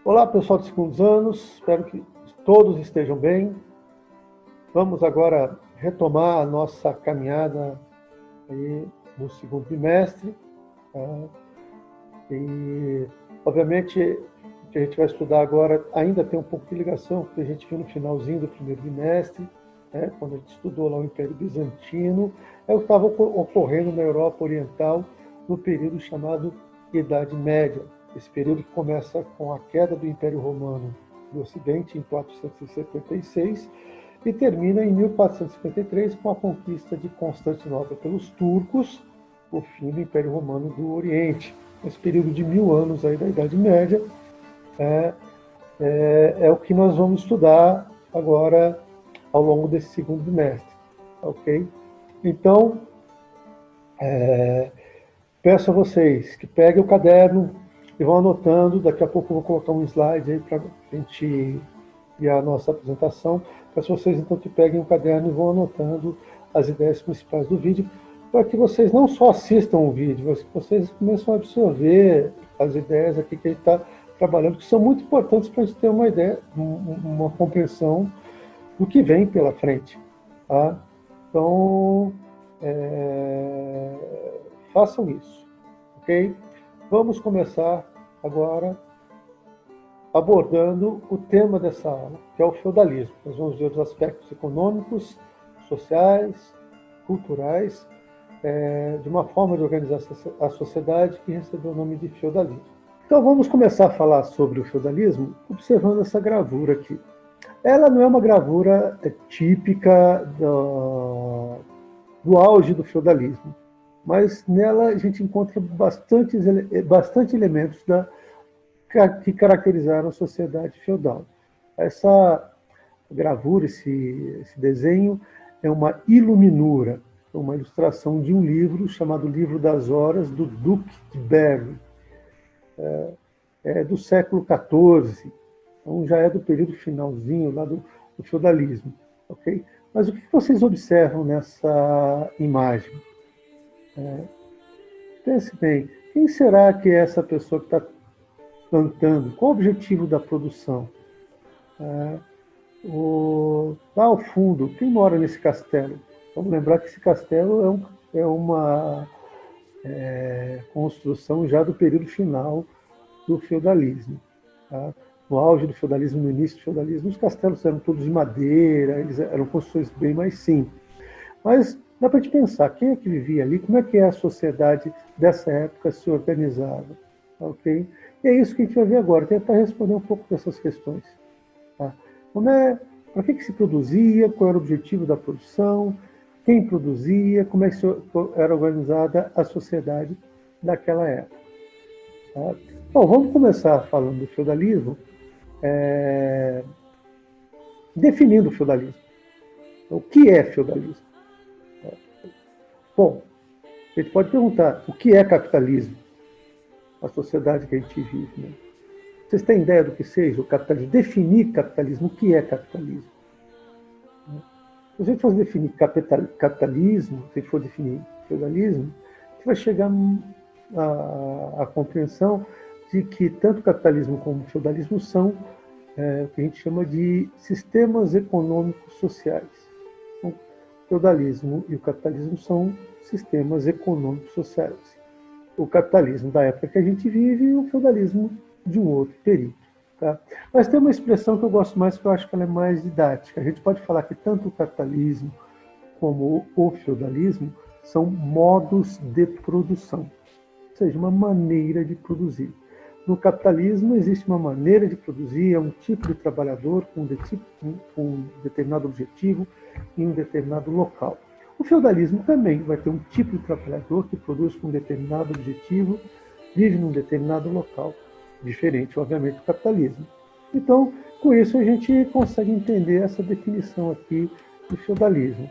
Olá, pessoal dos segundos anos, espero que todos estejam bem. Vamos agora retomar a nossa caminhada aí no segundo bimestre. Tá? E, obviamente, o que a gente vai estudar agora ainda tem um pouco de ligação, porque a gente viu no finalzinho do primeiro bimestre, né, quando a gente estudou lá o Império Bizantino, é o que estava ocorrendo na Europa Oriental no período chamado Idade Média. Esse período que começa com a queda do Império Romano do Ocidente em 476 e termina em 1453 com a conquista de Constantinopla pelos turcos, o fim do Império Romano do Oriente. Esse período de 1000 anos aí da Idade Média é o que nós vamos estudar agora ao longo desse segundo bimestre, ok? Então, peço a vocês que peguem o caderno e vão anotando. Daqui a pouco eu vou colocar um slide aí para a gente guiar a nossa apresentação. Peço a vocês então que peguem o caderno e vão anotando as ideias principais do vídeo, para que vocês não só assistam o vídeo, mas que vocês começam a absorver as ideias aqui que a gente está trabalhando, que são muito importantes para a gente ter uma ideia, uma compreensão do que vem pela frente. Tá? Então, façam isso, ok? Vamos começar agora abordando o tema dessa aula, que é o feudalismo. Nós vamos ver os aspectos econômicos, sociais, culturais, de uma forma de organizar a sociedade que recebeu o nome de feudalismo. Então vamos começar a falar sobre o feudalismo observando essa gravura aqui. Ela não é uma gravura típica do auge do feudalismo, mas nela a gente encontra bastante elementos que caracterizaram a sociedade feudal. Essa gravura, esse desenho, é uma iluminura, uma ilustração de um livro chamado Livro das Horas, do Duque de Berry. É do século XIV, então já é do período finalzinho lá do feudalismo. Okay? Mas o que vocês observam nessa imagem? Pense bem, quem será que é essa pessoa que está plantando? Qual o objetivo da produção? Lá ao fundo, quem mora nesse castelo? Vamos lembrar que esse castelo é uma construção já do período final do feudalismo. Tá? No auge do feudalismo, no início do feudalismo, os castelos eram todos de madeira, eles eram construções bem mais simples. Mas dá para a gente pensar, quem é que vivia ali, como é que a sociedade dessa época se organizava, ok? E é isso que a gente vai ver agora, tentar responder um pouco dessas questões. Tá? Para que se produzia, qual era o objetivo da produção, quem produzia, como é que era organizada a sociedade daquela época. Tá? Bom, vamos começar falando do feudalismo, definindo o feudalismo. Então, o que é feudalismo? Bom, a gente pode perguntar, o que é capitalismo? A sociedade que a gente vive. Né? Vocês têm ideia do que seja o capitalismo? Definir capitalismo, o que é capitalismo? Se a gente for definir capitalismo, se a gente for definir feudalismo, a gente vai chegar à compreensão de que tanto o capitalismo como o feudalismo são o que a gente chama de sistemas econômicos sociais. Então, o feudalismo e o capitalismo são sistemas econômicos sociais. O capitalismo da época que a gente vive e o feudalismo de um outro período. Tá? Mas tem uma expressão que eu gosto mais, que eu acho que ela é mais didática. A gente pode falar que tanto o capitalismo como o feudalismo são modos de produção, ou seja, uma maneira de produzir. No capitalismo existe uma maneira de produzir, é um tipo de trabalhador com um determinado objetivo em um determinado local. O feudalismo também vai ter um tipo de trabalhador que produz com um determinado objetivo, vive num determinado local, diferente, obviamente, do capitalismo. Então, com isso, a gente consegue entender essa definição aqui do feudalismo.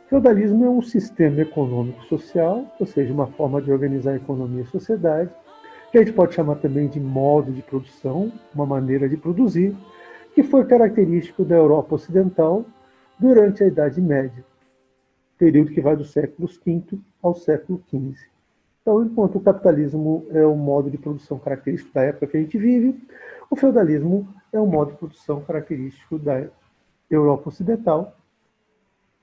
O feudalismo é um sistema econômico-social, ou seja, uma forma de organizar a economia e a sociedade, que a gente pode chamar também de modo de produção, uma maneira de produzir, que foi característico da Europa Ocidental durante a Idade Média, período que vai do século V ao século XV. Então, enquanto o capitalismo é o modo de produção característico da época que a gente vive, o feudalismo é o modo de produção característico da Europa Ocidental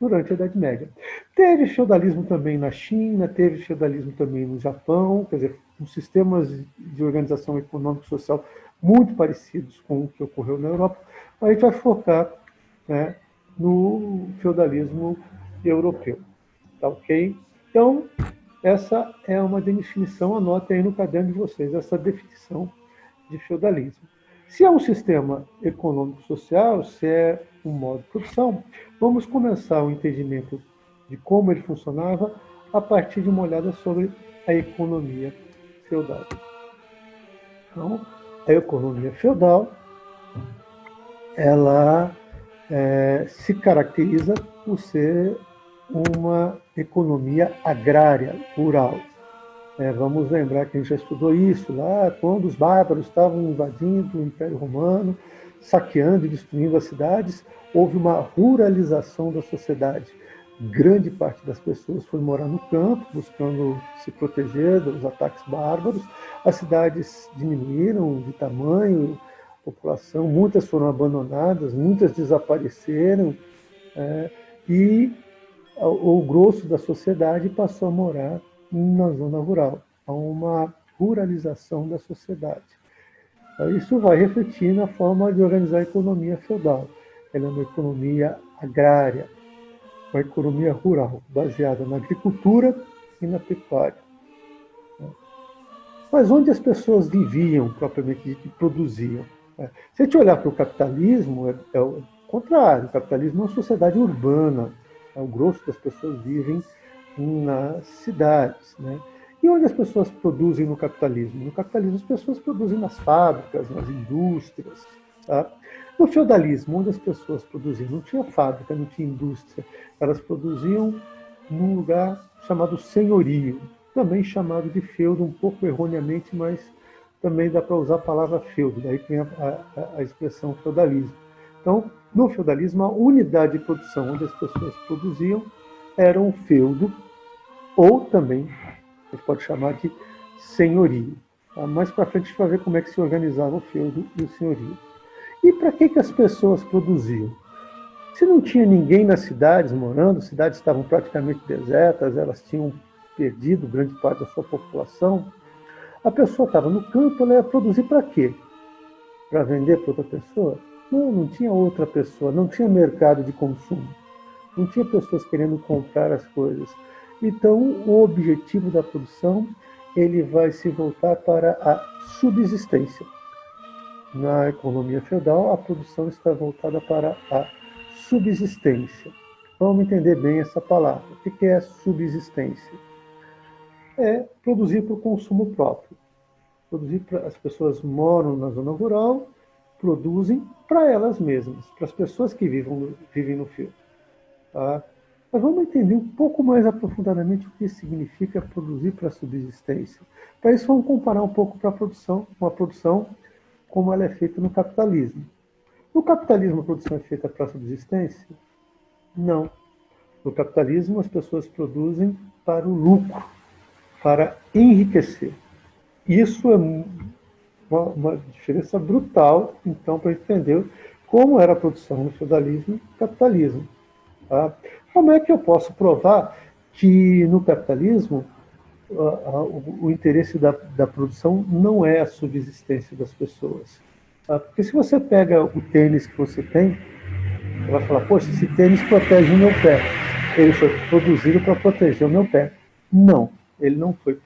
durante a Idade Média. Teve feudalismo também na China, teve feudalismo também no Japão, quer dizer, com sistemas de organização econômica e social muito parecidos com o que ocorreu na Europa. A gente vai focar, né, no feudalismo europeu. Tá ok? Então, essa é uma definição, anotem aí no caderno de vocês, essa definição de feudalismo. Se é um sistema econômico-social, se é um modo de produção, vamos começar o entendimento de como ele funcionava a partir de uma olhada sobre a economia feudal. Então, a economia feudal, ela se caracteriza por ser uma economia agrária, rural. Vamos lembrar que a gente já estudou isso lá, quando os bárbaros estavam invadindo o Império Romano, saqueando e destruindo as cidades, houve uma ruralização da sociedade. Grande parte das pessoas foi morar no campo, buscando se proteger dos ataques bárbaros. As cidades diminuíram de tamanho, população, muitas foram abandonadas, muitas desapareceram, e o grosso da sociedade passou a morar na zona rural. Há uma ruralização da sociedade. Isso vai refletir na forma de organizar a economia feudal. Ela é uma economia agrária, uma economia rural, baseada na agricultura e na pecuária. Mas onde as pessoas viviam, propriamente dito, e produziam? Se a gente olhar para o capitalismo, é o contrário. O capitalismo é uma sociedade urbana. O grosso das pessoas vivem nas cidades, né? E onde as pessoas produzem no capitalismo? No capitalismo, as pessoas produzem nas fábricas, nas indústrias. Tá? No feudalismo, onde as pessoas produziam, não tinha fábrica, não tinha indústria. Elas produziam num lugar chamado senhorio, também chamado de feudo, um pouco erroneamente, mas também dá para usar a palavra feudo, daí tem a expressão feudalismo. Então, no feudalismo, a unidade de produção onde as pessoas produziam era um feudo, ou também a gente pode chamar de senhorio. Mais para frente a gente vai ver como é que se organizava o feudo e o senhorio. E para que as pessoas produziam? Se não tinha ninguém nas cidades morando, as cidades estavam praticamente desertas, elas tinham perdido grande parte da sua população, a pessoa estava no campo, ela ia produzir para quê? Para vender para outra pessoa? Não, não tinha outra pessoa, não tinha mercado de consumo, não tinha pessoas querendo comprar as coisas. Então, o objetivo da produção, ele vai se voltar para a subsistência. Na economia feudal, a produção está voltada para a subsistência. Vamos entender bem essa palavra. O que é subsistência? É produzir para o consumo próprio. As pessoas moram na zona rural, produzem para elas mesmas, para as pessoas que vivem no feudo. Tá? Mas vamos entender um pouco mais aprofundadamente o que significa produzir para a subsistência. Para isso, vamos comparar um pouco para a produção, com a produção como ela é feita no capitalismo. No capitalismo, a produção é feita para a subsistência? Não. No capitalismo, as pessoas produzem para o lucro, para enriquecer. Isso é uma diferença brutal, então, para entender como era a produção no feudalismo e no capitalismo. Tá? Como é que eu posso provar que no capitalismo o interesse da produção não é a subsistência das pessoas? Tá? Porque se você pega o tênis que você tem, você vai falar, poxa, esse tênis protege o meu pé. Ele foi produzido para proteger o meu pé. Não, ele não foi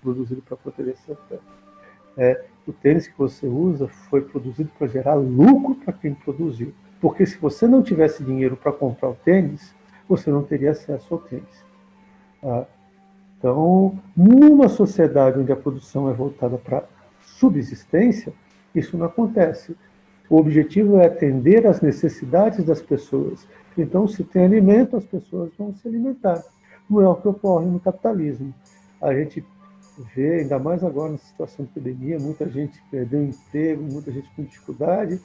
produzido para proteger seu pé. O tênis que você usa foi produzido para gerar lucro para quem produziu. Porque se você não tivesse dinheiro para comprar o tênis, você não teria acesso ao tênis. Tá? Então, numa sociedade onde a produção é voltada para subsistência, isso não acontece. O objetivo é atender às necessidades das pessoas. Então, se tem alimento, as pessoas vão se alimentar. Não é o que ocorre no capitalismo. A gente vê, ainda mais agora na situação de pandemia, muita gente perdeu emprego, muita gente com dificuldade,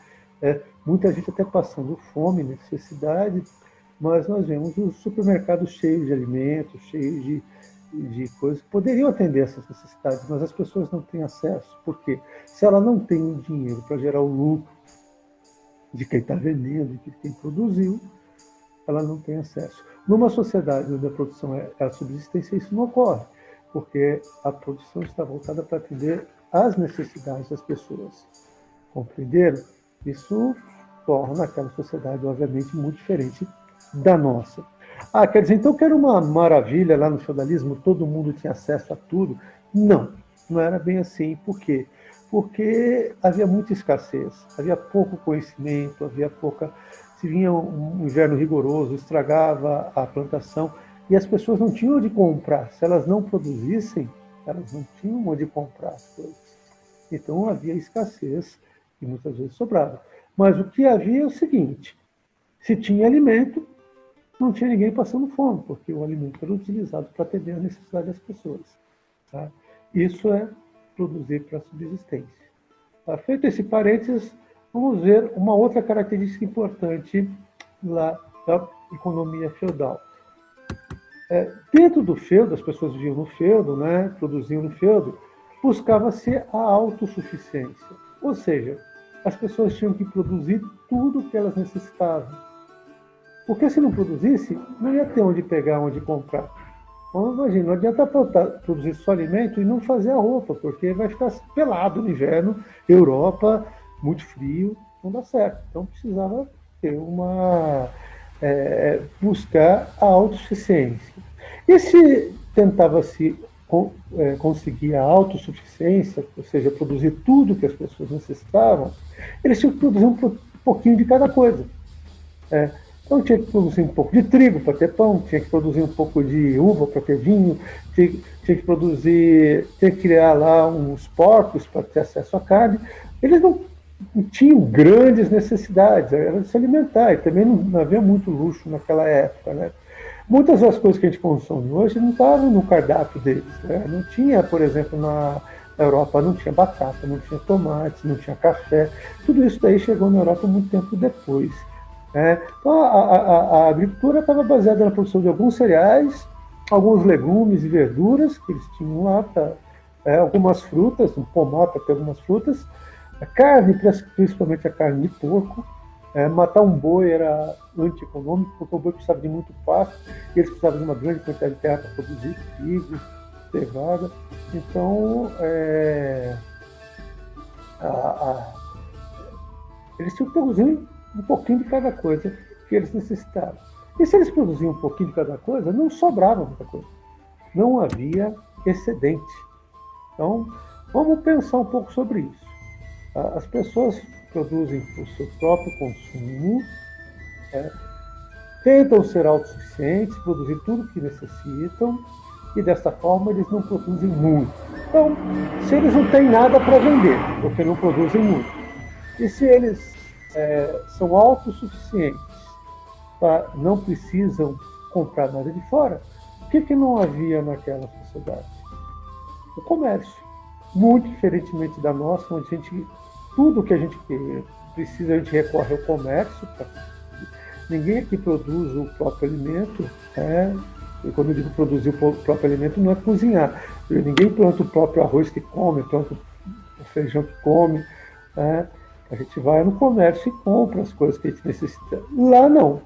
muita gente até passando fome, necessidade, mas nós vemos os supermercados cheios de alimentos, cheios de coisas que poderiam atender essas necessidades, mas as pessoas não têm acesso. Por quê? Se ela não tem o dinheiro para gerar o lucro de quem está vendendo, de quem produziu, ela não tem acesso. Numa sociedade onde a produção é a subsistência, isso não ocorre, porque a produção está voltada para atender às necessidades das pessoas. Compreenderam? Isso torna aquela sociedade, obviamente, muito diferente da nossa. Ah, quer dizer, então que era uma maravilha lá no feudalismo, todo mundo tinha acesso a tudo? Não, não era bem assim. Por quê? Porque havia muita escassez, havia pouco conhecimento, havia pouca... Se vinha um inverno rigoroso, estragava a plantação, e as pessoas não tinham onde comprar. Se elas não produzissem, elas não tinham onde comprar as coisas. Então havia escassez, e muitas vezes sobrava. Mas o que havia é o seguinte: se tinha alimento, não tinha ninguém passando fome, porque o alimento era utilizado para atender a necessidade das pessoas. Tá? Isso é produzir para a subsistência. Tá? Feito esse parênteses, vamos ver uma outra característica importante lá da economia feudal. Dentro do feudo, as pessoas viviam no feudo, né, produziam no feudo, buscava-se a autossuficiência. Ou seja, as pessoas tinham que produzir tudo o que elas necessitavam. Porque se não produzisse, não ia ter onde pegar, onde comprar. Então, imagina, não adianta produzir só alimento e não fazer a roupa, porque vai ficar pelado no inverno, Europa, muito frio, não dá certo. Então precisava ter buscar a autossuficiência. E se tentava-se conseguir a autossuficiência, ou seja, produzir tudo que as pessoas necessitavam, eles tinham que produzir um pouquinho de cada coisa. Então tinha que produzir um pouco de trigo para ter pão, tinha que produzir um pouco de uva para ter vinho, tinha que criar lá uns porcos para ter acesso à carne. Eles não tinham grandes necessidades, era de se alimentar, e também não havia muito luxo naquela época, né? Muitas das coisas que a gente consome hoje não estavam no cardápio deles, né? Não tinha, por exemplo, na Europa não tinha batata, não tinha tomate, não tinha café. Tudo isso daí chegou na Europa muito tempo depois. Então, a agricultura estava baseada na produção de alguns cereais, alguns legumes e verduras que eles tinham lá, algumas frutas, um pomar para ter algumas frutas, a carne, principalmente a carne de porco. Matar um boi era antieconômico, porque o boi precisava de muito pasto, e eles precisavam de uma grande quantidade de terra para produzir trigo, cevada. Então, eles tinham que produzir um pouquinho de cada coisa que eles necessitavam. E se eles produziam um pouquinho de cada coisa, não sobrava muita coisa. Não havia excedente. Então, vamos pensar um pouco sobre isso. As pessoas produzem para o seu próprio consumo, tentam ser autossuficientes, produzir tudo o que necessitam, e dessa forma eles não produzem muito. Então, se eles não têm nada para vender, porque não produzem muito, e se eles são autossuficientes, não precisam comprar nada de fora, o que não havia naquela sociedade? O comércio. Muito diferentemente da nossa, onde tudo que a gente precisa, a gente recorre ao comércio. Ninguém aqui produz o próprio alimento. E quando eu digo produzir o próprio alimento, não é cozinhar. Ninguém planta o próprio arroz que come, planta o feijão que come. A gente vai no comércio e compra as coisas que a gente necessita. Lá não.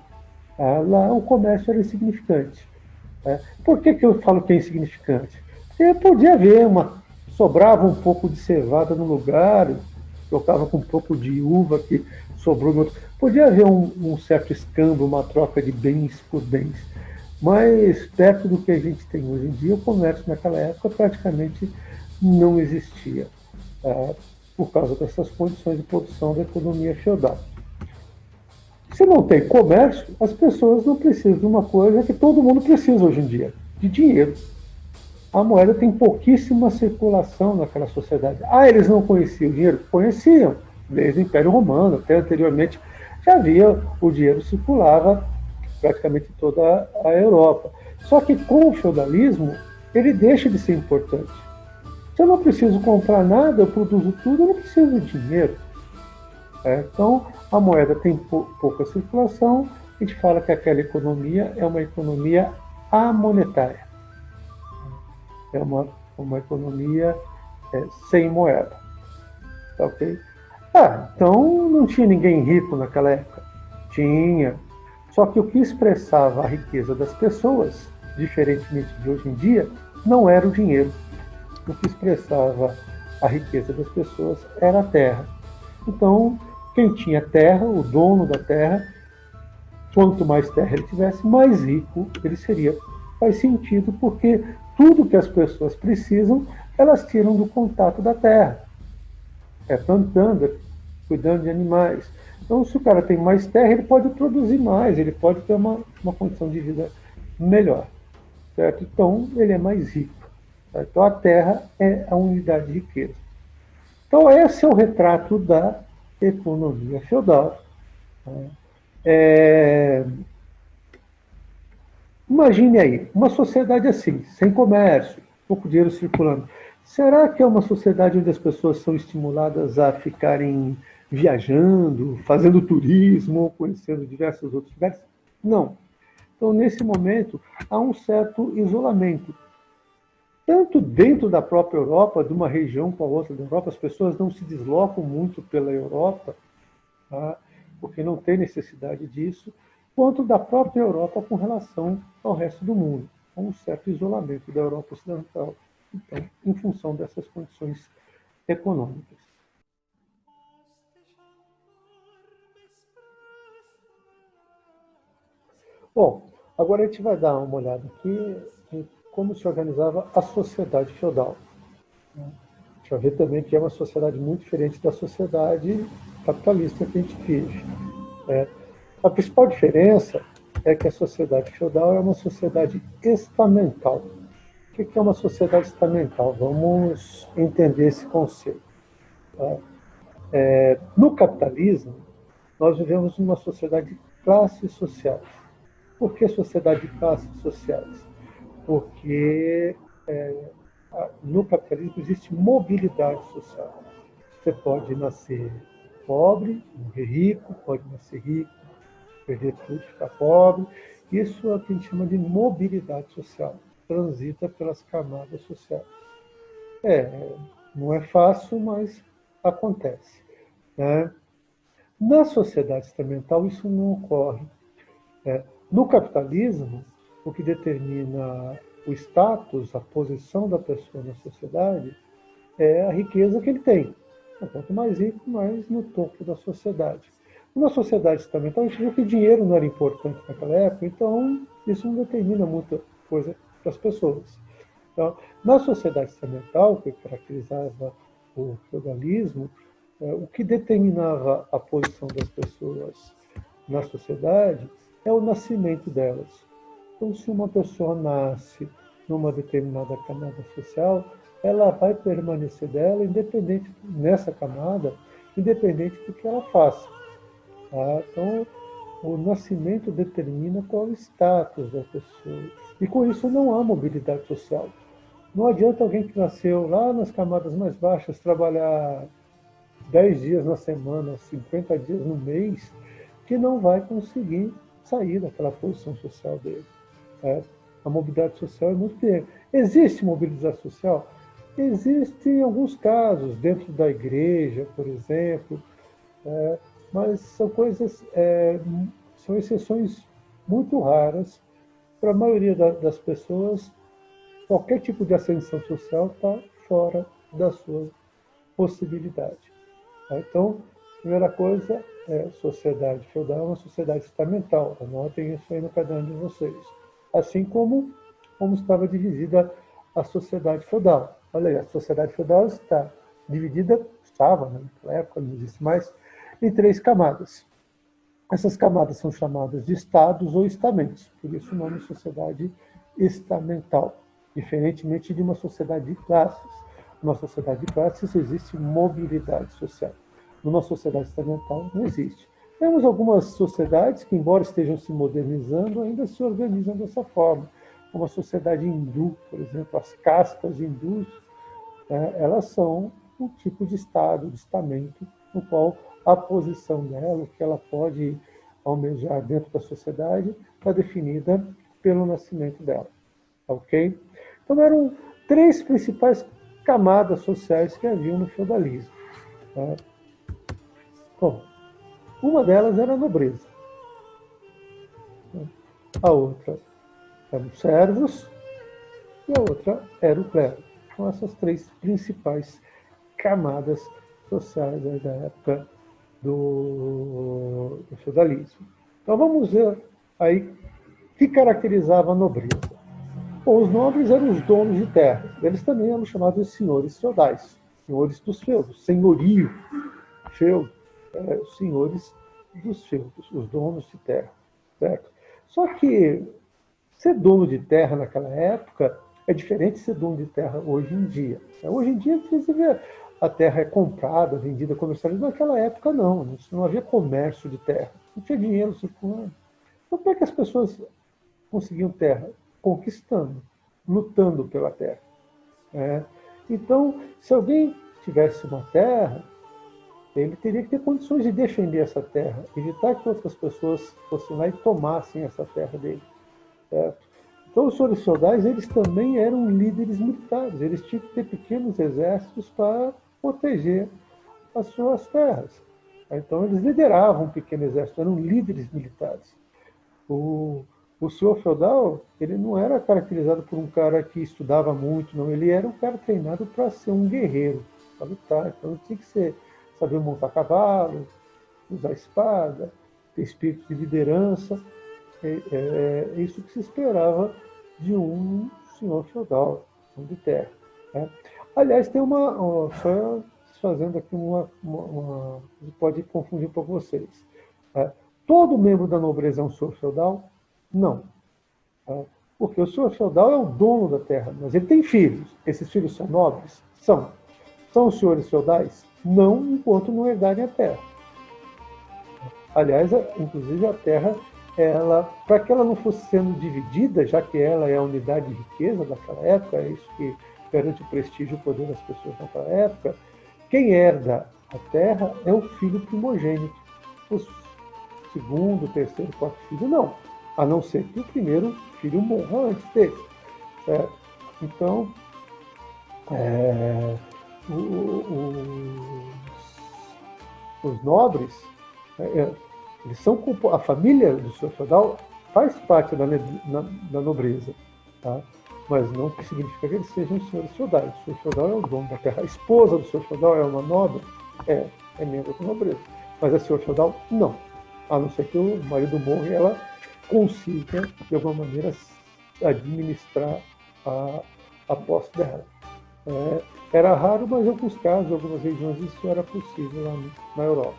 Lá o comércio era insignificante. Por que eu falo que é insignificante? Porque podia haver sobrava um pouco de cevada no lugar, trocava com um pouco de uva que sobrou no outro. Podia haver um certo escândalo, uma troca de bens por bens. Mas perto do que a gente tem hoje em dia, o comércio naquela época praticamente não existia. Por causa dessas condições de produção da economia feudal. Se não tem comércio, as pessoas não precisam de uma coisa que todo mundo precisa hoje em dia, de dinheiro. A moeda tem pouquíssima circulação naquela sociedade. Eles não conheciam o dinheiro? Conheciam, desde o Império Romano, até anteriormente já havia, o dinheiro circulava praticamente em toda a Europa. Só que com o feudalismo, ele deixa de ser importante. Se eu não preciso comprar nada, eu produzo tudo, eu não preciso de dinheiro. Então, a moeda tem pouca circulação, a gente fala que aquela economia é uma economia amonetária. é uma economia sem moeda. Tá ok? Então não tinha ninguém rico naquela época. Tinha. Só que o que expressava a riqueza das pessoas, diferentemente de hoje em dia, não era o dinheiro. O que expressava a riqueza das pessoas era a terra. Então, quem tinha terra, o dono da terra, quanto mais terra ele tivesse, mais rico ele seria. Faz sentido porque tudo que as pessoas precisam, elas tiram do contato da terra. Plantando, cuidando de animais. Então, se o cara tem mais terra, ele pode produzir mais, ele pode ter uma condição de vida melhor. Certo? Então, ele é mais rico. Tá? Então, a terra é a unidade de riqueza. Então, esse é o retrato da economia feudal. É... Imagine aí, uma sociedade assim, sem comércio, pouco dinheiro circulando. Será que é uma sociedade onde as pessoas são estimuladas a ficarem viajando, fazendo turismo, conhecendo diversos outros lugares? Não. Então, nesse momento, há um certo isolamento. Tanto dentro da própria Europa, de uma região para outra da Europa, as pessoas não se deslocam muito pela Europa, tá? Porque não tem necessidade disso, quanto da própria Europa com relação ao resto do mundo. Há um certo isolamento da Europa Ocidental, então, em função dessas condições econômicas. Bom, agora a gente vai dar uma olhada aqui em como se organizava a sociedade feudal. A gente vai ver também que é uma sociedade muito diferente da sociedade capitalista que a gente vive. A principal diferença é que a sociedade feudal é uma sociedade estamental. O que é uma sociedade estamental? Vamos entender esse conceito. Tá? No capitalismo, nós vivemos numa sociedade de classes sociais. Por que sociedade de classes sociais? Porque no capitalismo existe mobilidade social. Você pode nascer pobre, morrer rico, pode nascer rico, perder tudo, ficar pobre. Isso é o que a gente chama de mobilidade social. Transita pelas camadas sociais. Não é fácil, mas acontece. Né? Na sociedade estamental, isso não ocorre. No capitalismo, o que determina o status, a posição da pessoa na sociedade, é a riqueza que ele tem. Quanto mais rico, mais no topo da sociedade. Na sociedade estamental, a gente viu que dinheiro não era importante naquela época, então isso não determina muita coisa para as pessoas. Então, na sociedade estamental, que caracterizava o feudalismo, o que determinava a posição das pessoas na sociedade é o nascimento delas. Então, se uma pessoa nasce numa determinada camada social, ela vai permanecer dela independente nessa camada, independente do que ela faça. Tá? Então, o nascimento determina qual é o status da pessoa. E com isso não há mobilidade social. Não adianta alguém que nasceu lá nas camadas mais baixas trabalhar 10 dias na semana, 50 dias no mês, que não vai conseguir sair daquela posição social dele. Né? A mobilidade social é muito pequena. Existe mobilidade social? Existe em alguns casos, dentro da igreja, por exemplo, mas são coisas, são exceções muito raras. Para a maioria das pessoas, qualquer tipo de ascensão social está fora da sua possibilidade. Tá? Então, primeira coisa é sociedade feudal, é uma sociedade estamental. Anotem isso aí no caderno de vocês. Assim como estava dividida a sociedade feudal. Olha aí, a sociedade feudal estava, né, naquela época, não existe mais, em 3 camadas. Essas camadas são chamadas de estados ou estamentos, por isso o nome sociedade estamental, diferentemente de uma sociedade de classes. Numa sociedade de classes existe mobilidade social. Numa sociedade estamental não existe. Temos algumas sociedades que, embora estejam se modernizando, ainda se organizam dessa forma. Uma sociedade hindu, por exemplo, as castas hindus, elas são um tipo de estado, de estamento, no qual a posição dela, o que ela pode almejar dentro da sociedade, está definida pelo nascimento dela. Ok? Então, três principais camadas sociais que haviam no feudalismo. Tá? Bom, uma delas era a nobreza. A outra eram os servos e a outra era o clero. São essas três principais camadas sociais da época do feudalismo. Então vamos ver aí o que caracterizava a nobreza. Bom, os nobres eram os donos de terras. Eles também eram chamados de senhores feudais, senhores dos feudos, senhorio, feudo, os senhores dos feudos, os donos de terra. Certo? Só que ser dono de terra naquela época é diferente de ser dono de terra hoje em dia. Hoje em dia, a terra é comprada, vendida, comercializada. Naquela época, não havia comércio de terra. Não tinha dinheiro circulando. Então, como é que as pessoas conseguiam terra? Conquistando, lutando pela terra. Então, se alguém tivesse uma terra, ele teria que ter condições de defender essa terra, evitar que outras pessoas fossem lá e tomassem essa terra dele. Certo? Então, os senhores feudais, eles também eram líderes militares, eles tinham que ter pequenos exércitos para proteger as suas terras. Então, eles lideravam um pequeno exército, eram líderes militares. O senhor feudal, ele não era caracterizado por um cara que estudava muito, não. Ele era um cara treinado para ser um guerreiro, para lutar. Então, ele tinha que saber montar cavalo, usar espada, ter espírito de liderança. É isso que se esperava de um senhor feudal, de terra. Né? Aliás, tem só fazendo aqui pode confundir um pouco vocês. Todo membro da nobreza é um senhor feudal? Não. Porque o senhor feudal é o dono da terra, mas ele tem filhos. Esses filhos são nobres? São. São os senhores feudais? Não, enquanto não herdarem a terra. Aliás, inclusive a terra, para que ela não fosse sendo dividida, já que ela é a unidade de riqueza daquela época, é isso que garante o prestígio e o poder das pessoas naquela época, quem herda a terra é o filho primogênito. O segundo, terceiro, quarto filho, não. A não ser que o primeiro filho morra antes dele. Certo? Então, os nobres, eles são a família do senhor feudal faz parte da nobreza, tá? Mas não significa que eles sejam senhores feudais. O senhor feudal é o dono da terra. A esposa do senhor feudal é uma nobre? É membro da nobreza. Mas a senhor feudal, não. A não ser que o marido morra e ela consiga, de alguma maneira, administrar a posse dela. Era raro, mas em alguns casos, em algumas regiões, isso era possível lá na Europa.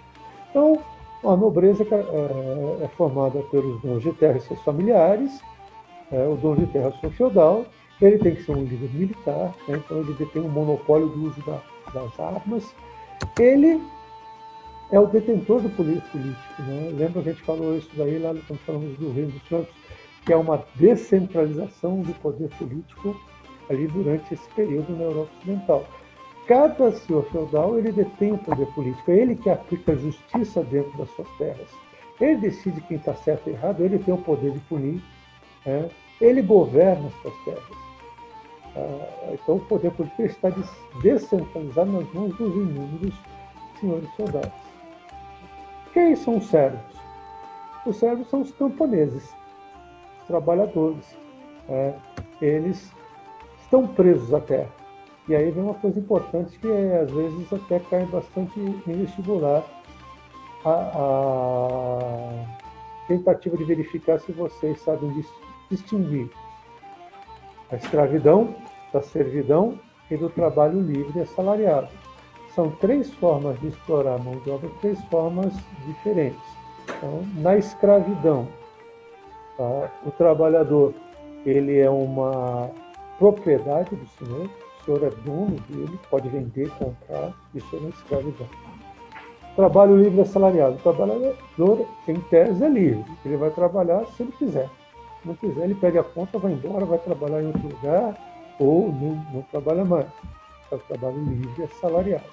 Então, a nobreza é formada pelos donos de terra e seus familiares. O dono de terra é o senhor feudal. Ele tem que ser um líder militar, então ele detém um monopólio do uso das armas. Ele é o detentor do poder político. Né? Lembra que a gente falou isso daí lá quando falamos do Reino dos Francos, que é uma descentralização do poder político ali durante esse período na Europa Ocidental. Cada senhor feudal, ele detém o poder político, é ele que aplica a justiça dentro das suas terras. Ele decide quem está certo e errado, ele tem o poder de punir, ele governa as suas terras. Então o poder político está descentralizado nas mãos dos inúmeros senhores feudais. Quem são os servos? Os servos são os camponeses, os trabalhadores. Eles estão presos à terra. E aí vem uma coisa importante que às vezes até cai bastante em vestibular, a tentativa de verificar se vocês sabem distinguir a escravidão da servidão e do trabalho livre e assalariado. São três formas de explorar a mão de obra, três formas diferentes. Então, na escravidão, o trabalhador ele é uma propriedade do senhor, o senhor é dono dele, pode vender, comprar, isso é uma escravidão. Trabalho livre assalariado. O trabalhador, em tese, é livre. Ele vai trabalhar se ele quiser. Se não quiser, ele pega a conta, vai embora, vai trabalhar em outro lugar ou não trabalha mais. É o trabalho livre assalariado.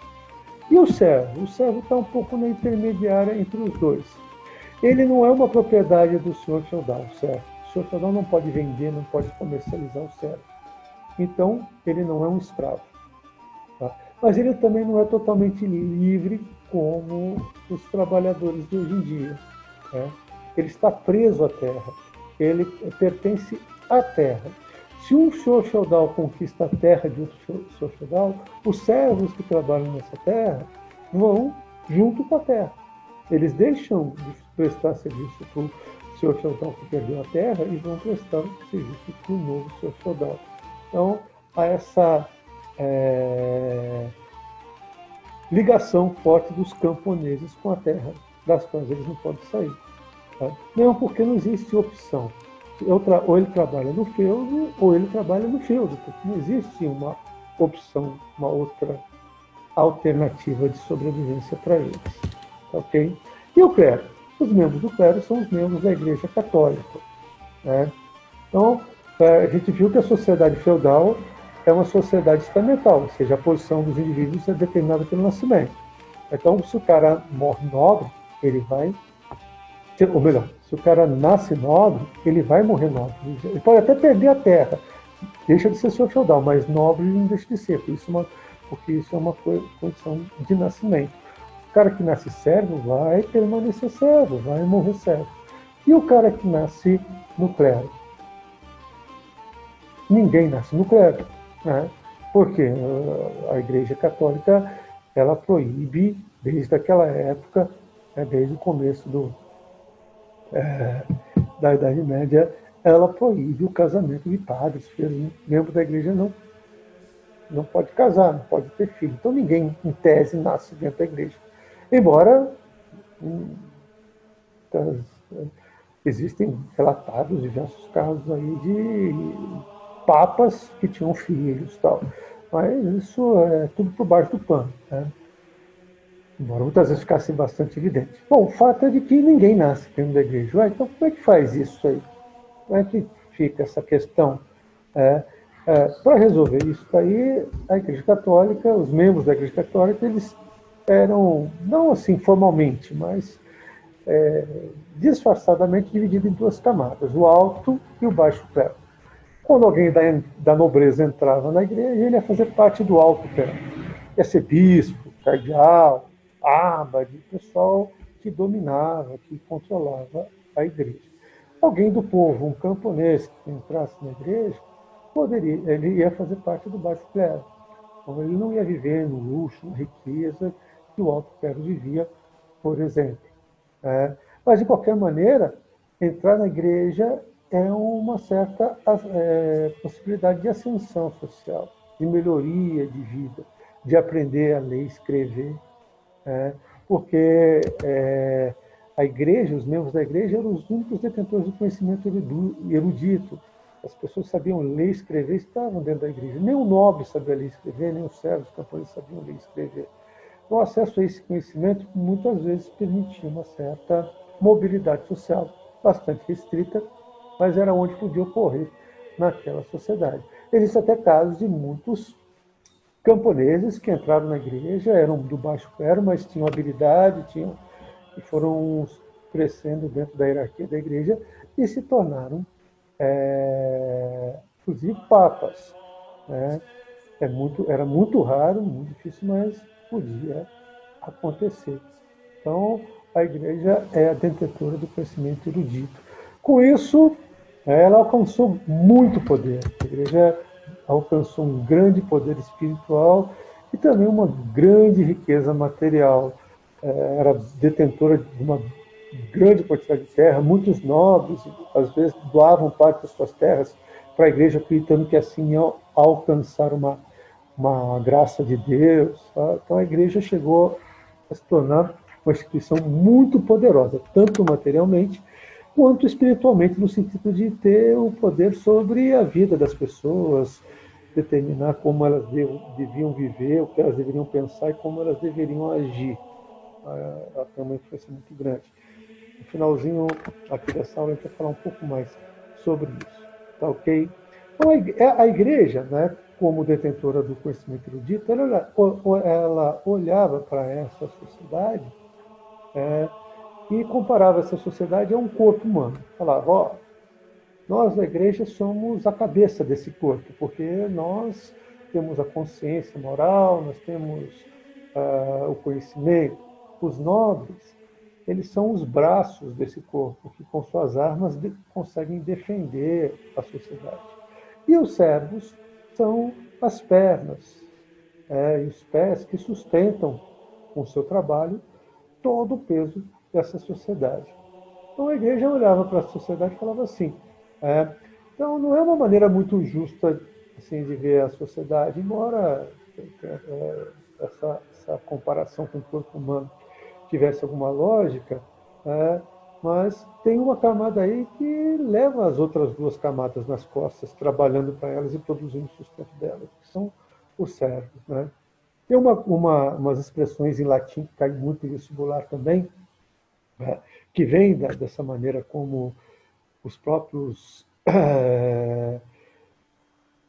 E o servo? O servo está um pouco na intermediária entre os dois. Ele não é uma propriedade do senhor feudal, certo? O senhor feudal não pode vender, não pode comercializar o servo. Então, ele não é um escravo. Tá? Mas ele também não é totalmente livre como os trabalhadores de hoje em dia. Né? Ele está preso à terra, ele pertence à terra. Se um senhor feudal conquista a terra de outro senhor feudal, os servos que trabalham nessa terra vão junto com a terra. Eles deixam de prestar serviço para o senhor feudal que perdeu a terra e vão prestar serviço para o novo senhor feudal. Então, há essa ligação forte dos camponeses com a terra, das quais eles não podem sair. Tá? Mesmo porque não existe opção. Ou ele trabalha no feudo, ou ele trabalha no feudo, porque não existe uma opção, uma outra alternativa de sobrevivência para eles. Ok? E o clero? Os membros do clero são os membros da Igreja Católica. Né? Então, a gente viu que a sociedade feudal é uma sociedade estamental, ou seja, a posição dos indivíduos é determinada pelo nascimento. Então, se o cara morre nobre, ele vai... Ou melhor, se o cara nasce nobre, ele vai morrer nobre. Ele pode até perder a terra, deixa de ser senhor feudal, mas nobre ele não deixa de ser, porque isso é uma condição de nascimento. O cara que nasce servo vai permanecer servo, vai morrer servo. E o cara que nasce no clero? Ninguém nasce no clero. Né? Porque a Igreja Católica ela proíbe, desde aquela época, desde o começo da Idade Média, ela proíbe o casamento de padres, filhos. Membro da Igreja não pode casar, não pode ter filho. Então ninguém, em tese, nasce dentro da Igreja. Embora existem relatados diversos casos aí de papas que tinham filhos, tal. Mas isso é tudo por baixo do pano. Né? Embora muitas vezes ficasse bastante evidente. Bom, o fato é de que ninguém nasce dentro da igreja. Ué, então como é que faz isso aí? Como é que fica essa questão? Para resolver isso aí, a Igreja Católica, os membros da Igreja Católica, eles eram, não assim formalmente, mas disfarçadamente divididos em duas camadas, o alto e o baixo clero. Quando alguém da nobreza entrava na igreja, ele ia fazer parte do alto clero. Ia ser bispo, cardeal, abade, pessoal que dominava, que controlava a igreja. Alguém do povo, um camponês que entrasse na igreja, ele ia fazer parte do baixo clero. Então ele não ia viver no luxo, na riqueza que o alto clero vivia, por exemplo. Mas, de qualquer maneira, entrar na igreja é uma certa possibilidade de ascensão social, de melhoria de vida, de aprender a ler e escrever. Porque a igreja, os membros da igreja eram os únicos detentores do conhecimento erudito. As pessoas sabiam ler e escrever, estavam dentro da igreja. Nem o nobre sabia ler e escrever, nem os servos, os camponeses sabiam ler e escrever. O acesso a esse conhecimento muitas vezes permitia uma certa mobilidade social, bastante restrita, mas era onde podia ocorrer naquela sociedade. Existem até casos de muitos camponeses que entraram na igreja, eram do baixo clero, mas tinham habilidade, e foram crescendo dentro da hierarquia da igreja e se tornaram, inclusive, papas. Né? Era muito raro, muito difícil, mas podia acontecer. Então, a igreja é a detentora do conhecimento erudito. Com isso, ela alcançou muito poder. A igreja alcançou um grande poder espiritual e também uma grande riqueza material. Era detentora de uma grande quantidade de terra, muitos nobres, às vezes, doavam parte das suas terras para a igreja, acreditando que assim iam alcançar uma graça de Deus. Tá? Então a igreja chegou a se tornar uma instituição muito poderosa, tanto materialmente quanto espiritualmente, no sentido de ter o poder sobre a vida das pessoas, determinar como elas deviam viver, o que elas deveriam pensar e como elas deveriam agir. Ela tem uma influência muito grande. No finalzinho aqui dessa aula a gente vai falar um pouco mais sobre isso. Tá ok? Então a igreja, né, como detentora do conhecimento erudito, ela olhava para essa sociedade e comparava essa sociedade a um corpo humano. Falava, Nós, da igreja, somos a cabeça desse corpo, porque nós temos a consciência moral, nós temos o conhecimento. Os nobres, eles são os braços desse corpo, que com suas armas conseguem defender a sociedade. E os servos são as pernas, e os pés que sustentam com o seu trabalho todo o peso dessa sociedade. Então a igreja olhava para a sociedade e falava assim. É, então não é uma maneira muito justa assim, de ver a sociedade, embora essa comparação com o corpo humano tivesse alguma lógica, é, mas tem uma camada aí que leva as outras duas camadas nas costas, trabalhando para elas e produzindo o sustento delas, que são os servos. Né? Tem umas expressões em latim que caem muito em vestibular também, né? Que vem dessa maneira como os próprios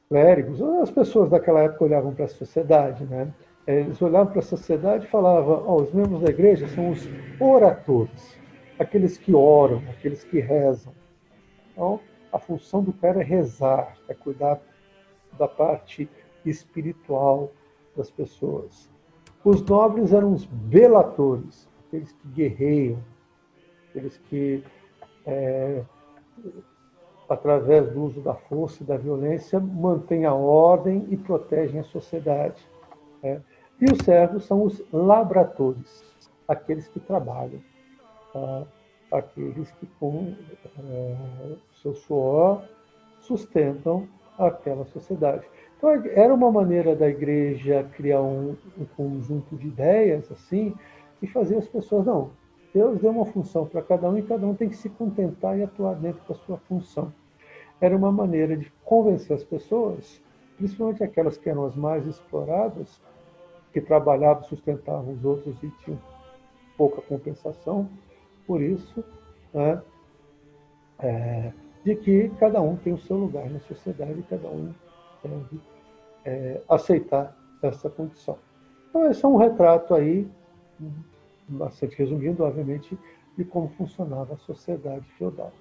clérigos, as pessoas daquela época olhavam para a sociedade, né? Eles olhavam para a sociedade e falavam: oh, os membros da igreja são os oratores, aqueles que oram, aqueles que rezam. Então, a função do cara é rezar, é cuidar da parte espiritual das pessoas. Os nobres eram os belatores, aqueles que guerreiam, aqueles que através do uso da força e da violência, mantêm a ordem e protegem a sociedade. Né? E os servos são os labradores, aqueles que trabalham, tá? Aqueles que com seu suor sustentam aquela sociedade. Então, era uma maneira da igreja criar um conjunto de ideias assim e fazer as pessoas, não, Deus deu uma função para cada um e cada um tem que se contentar e atuar dentro da sua função. Era uma maneira de convencer as pessoas, principalmente aquelas que eram as mais exploradas, que trabalhavam, sustentavam os outros e tinham pouca compensação por isso, né, de que cada um tem o seu lugar na sociedade e cada um deve aceitar essa condição. Então, esse é um retrato aí, bastante resumindo, obviamente, de como funcionava a sociedade feudal.